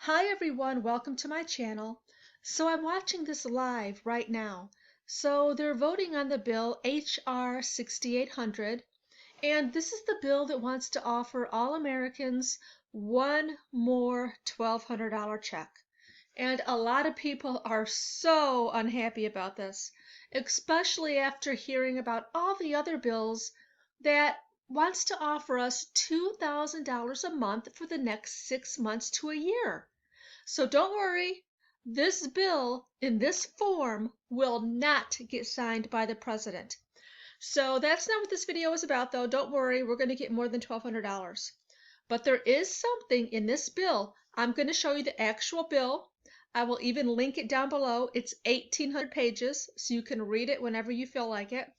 Hi everyone, welcome to my channel. So I'm watching this live right now. So they're voting on the bill HR 6800, and this is the bill that wants to offer all Americans one more $1,200 check. And a lot of people are so unhappy about this, especially after hearing about all the other bills that wants to offer us $2,000 a month for the next 6 months to a year. So don't worry, this bill in this form will not get signed by the president. So that's not what this video is about, though. Don't worry, we're going to get more than $1,200. But there is something in this bill. I'm going to show you the actual bill. I will even link it down below. It's 1,800 pages, so you can read it whenever you feel like it.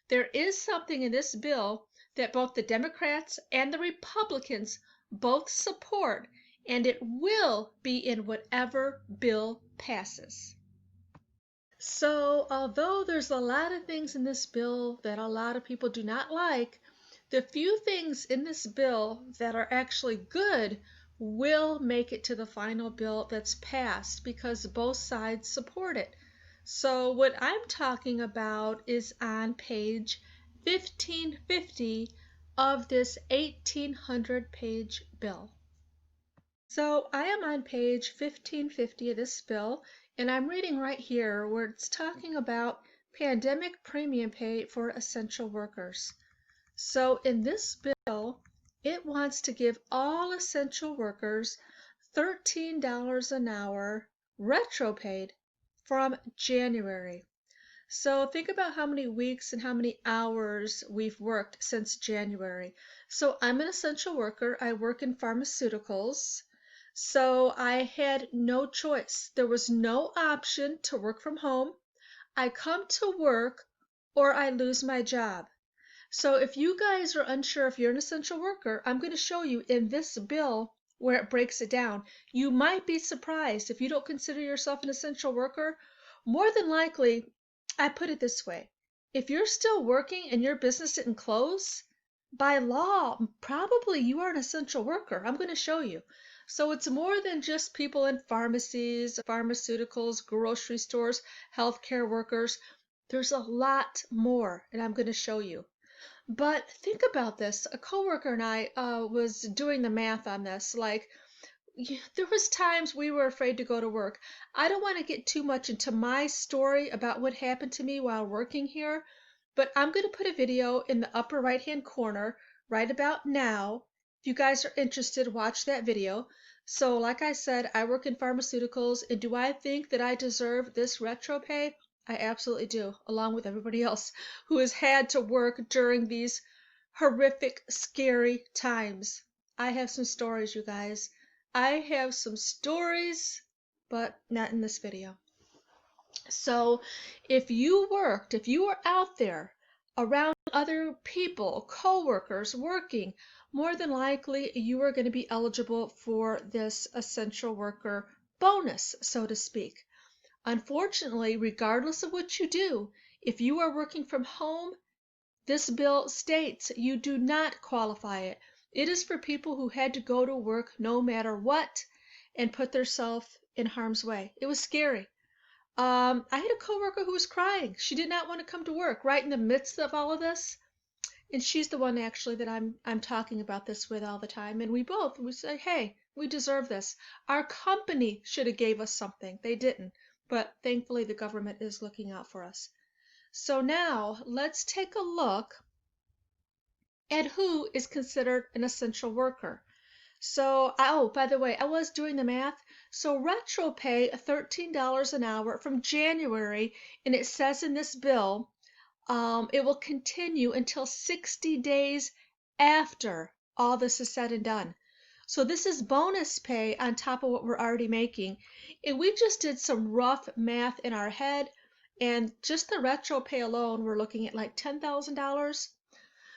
There is something in this bill that both the Democrats and the Republicans both support, and it will be in whatever bill passes. So, although there's a lot of things in this bill that a lot of people do not like, the few things in this bill that are actually good will make it to the final bill that's passed because both sides support it. So, what I'm talking about is on page 1550 of this 1,800 page bill. So I am on page 1550 of this bill, and I'm reading right here where it's talking about pandemic premium pay for essential workers. So in this bill, it wants to give all essential workers $13 an hour retro paid from January. So think about how many weeks and how many hours we've worked since January. So I'm an essential worker. I work in pharmaceuticals. So I had no choice. There was no option to work from home. I come to work or I lose my job. So if you guys are unsure if you're an essential worker, I'm going to show you in this bill where it breaks it down. You might be surprised if you don't consider yourself an essential worker. More than likely, I put it this way. If you're still working and your business didn't close, by law, probably you are an essential worker. I'm going to show you. So it's more than just people in pharmacies, pharmaceuticals, grocery stores, healthcare workers. There's a lot more, and I'm going to show you. But think about this. A coworker and I was doing the math on this. Like, there was times we were afraid to go to work. I don't want to get too much into my story about what happened to me while working here, but I'm going to put a video in the upper right hand corner right about now. If you guys are interested, watch that video. So like I said, I work in pharmaceuticals, and do I think that I deserve this retro pay? I absolutely do, along with everybody else who has had to work during these horrific, scary times. I have some stories, you guys. I have some stories, but not in this video. So if you worked, if you were out there around other people, co-workers working, more than likely you are going to be eligible for this essential worker bonus, so to speak. Unfortunately, regardless of what you do, if you are working from home, this bill states you do not qualify it. It is for people who had to go to work no matter what and put themselves in harm's way. It was scary. I had a coworker who was crying. She did not want to come to work right in the midst of all of this. And she's the one actually that I'm talking about this with all the time. And we say, hey, we deserve this. Our company should have gave us something. They didn't. But thankfully the government is looking out for us. So now let's take a look at who is considered an essential worker. So, oh, by the way, I was doing the math. So retro pay $13 an hour from January, and it says in this bill, it will continue until 60 days after all this is said and done. So this is bonus pay on top of what we're already making. And we just did some rough math in our head, and just the retro pay alone, we're looking at like $10,000.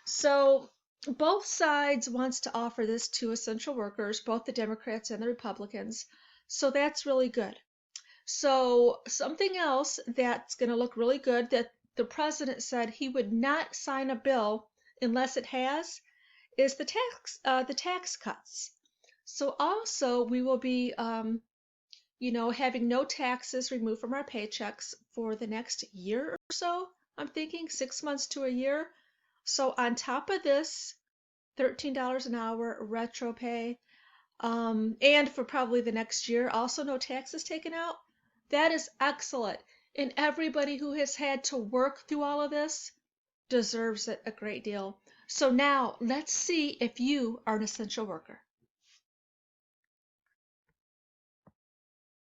So both sides wants to offer this to essential workers, both the Democrats and the Republicans. So that's really good. So something else that's going to look really good that the president said he would not sign a bill unless it has is the tax cuts. So also we will be, having no taxes removed from our paychecks for the next year or so. I'm thinking 6 months to a year. So on top of this, $13 an hour retro pay, and for probably the next year, also no taxes taken out. That is excellent. And everybody who has had to work through all of this deserves it a great deal. So now let's see if you are an essential worker.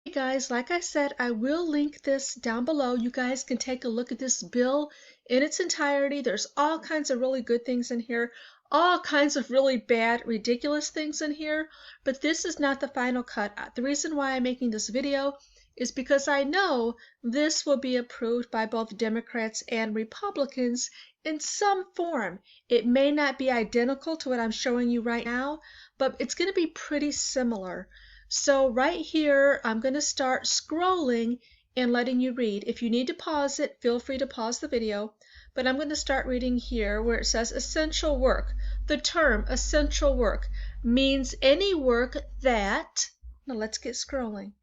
Hey guys, like I said, I will link this down below. You guys can take a look at this bill in its entirety. There's all kinds of really good things in here, all kinds of really bad, ridiculous things in here, but this is not the final cut. The reason why I'm making this video is because I know this will be approved by both Democrats and Republicans in some form. It may not be identical to what I'm showing you right now, but it's going to be pretty similar. So right here, I'm going to start scrolling and letting you read. If you need to pause it, feel free to pause the video. But I'm going to start reading here where it says essential work. The term essential work means any work that, now let's get scrolling.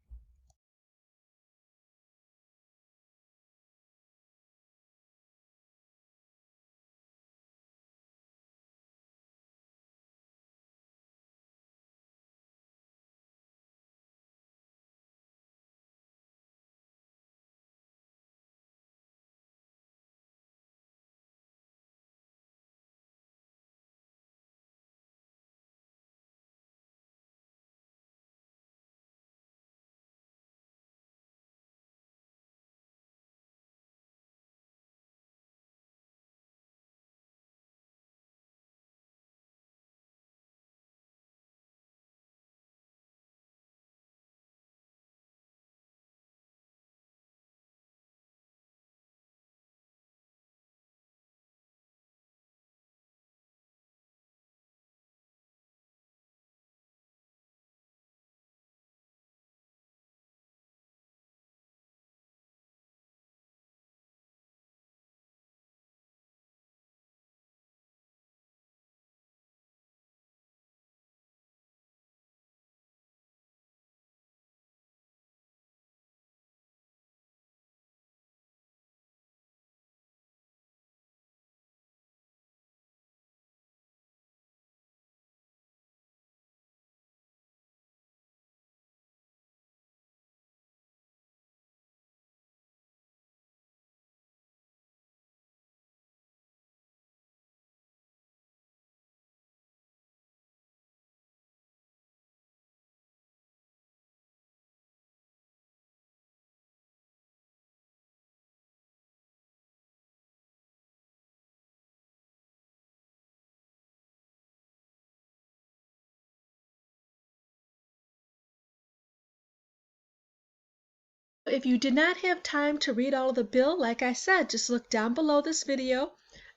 If you did not have time to read all of the bill, like I said, just look down below this video.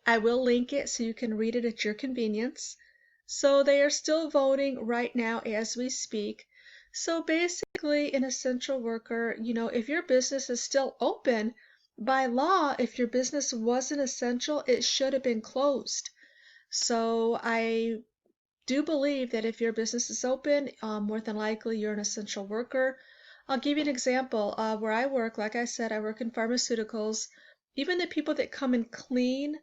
I will link it so you can read it at your convenience. So they are still voting right now as we speak. So basically, an essential worker, if your business is still open, by law, if your business wasn't essential, it should have been closed. So I do believe that if your business is open, more than likely you're an essential worker. I'll give you an example. Where I work, like I said, I work in pharmaceuticals. Even the people that come and clean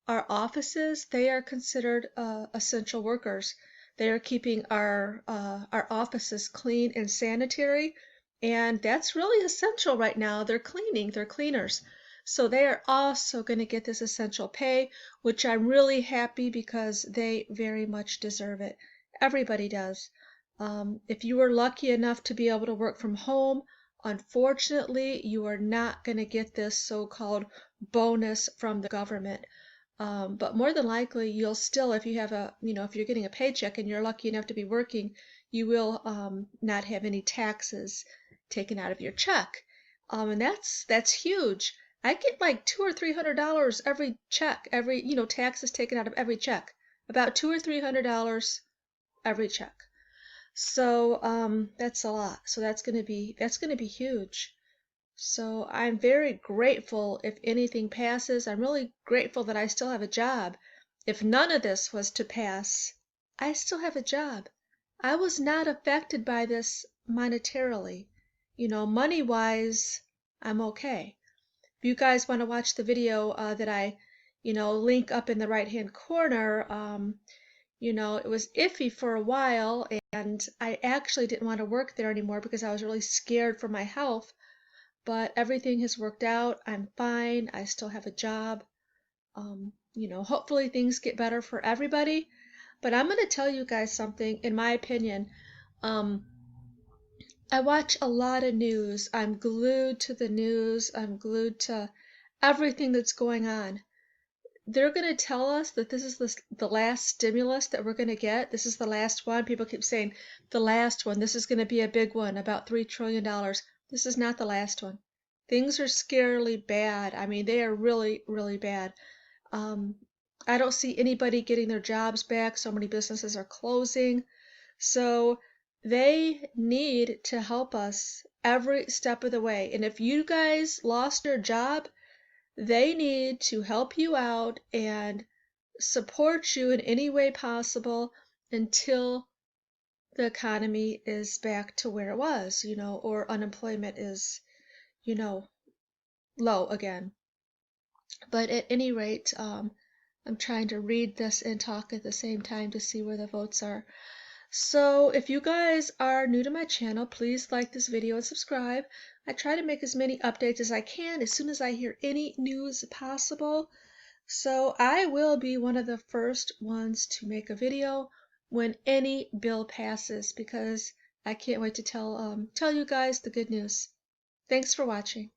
our offices, they are considered essential workers. They are keeping our offices clean and sanitary, and that's really essential right now. They're cleaning, they're cleaners. So they are also going to get this essential pay, which I'm really happy because they very much deserve it. Everybody does. If you were lucky enough to be able to work from home, unfortunately, you are not going to get this so-called bonus from the government. But more than likely, you'll still, if you have if you're getting a paycheck and you're lucky enough to be working, you will not have any taxes taken out of your check. And that's huge. I get like $200 or $300 every check, taxes taken out of every check. About $200 or $300 every check. So that's a lot. So that's gonna be huge. So I'm very grateful if anything passes. I'm really grateful that I still have a job. If none of this was to pass, I still have a job. I was not affected by this monetarily. Money-wise, I'm okay. If you guys want to watch the video that I, link up in the right-hand corner, it was iffy for a while, and I actually didn't want to work there anymore because I was really scared for my health. But everything has worked out. I'm fine. I still have a job. Hopefully things get better for everybody. But I'm going to tell you guys something, in my opinion. Um, I watch a lot of news. I'm glued to the news. I'm glued to everything that's going on. They're going to tell us that this is the last stimulus that we're going to get. This is the last one. People keep saying the last one. This is going to be a big one, about $3 trillion. This is not the last one. Things are scarily bad. I mean, they are really, really bad. Um, I don't see anybody getting their jobs back. So many businesses are closing. So they need to help us every step of the way. And if you guys lost your job, they need to help you out and support you in any way possible until the economy is back to where it was, or unemployment is, you know, low again. But at any rate, I'm trying to read this and talk at the same time to see where the votes are. So if you guys are new to my channel, please like this video and subscribe. I try to make as many updates as I can as soon as I hear any news possible. So I will be one of the first ones to make a video when any bill passes because I can't wait to tell you guys the good news. Thanks for watching.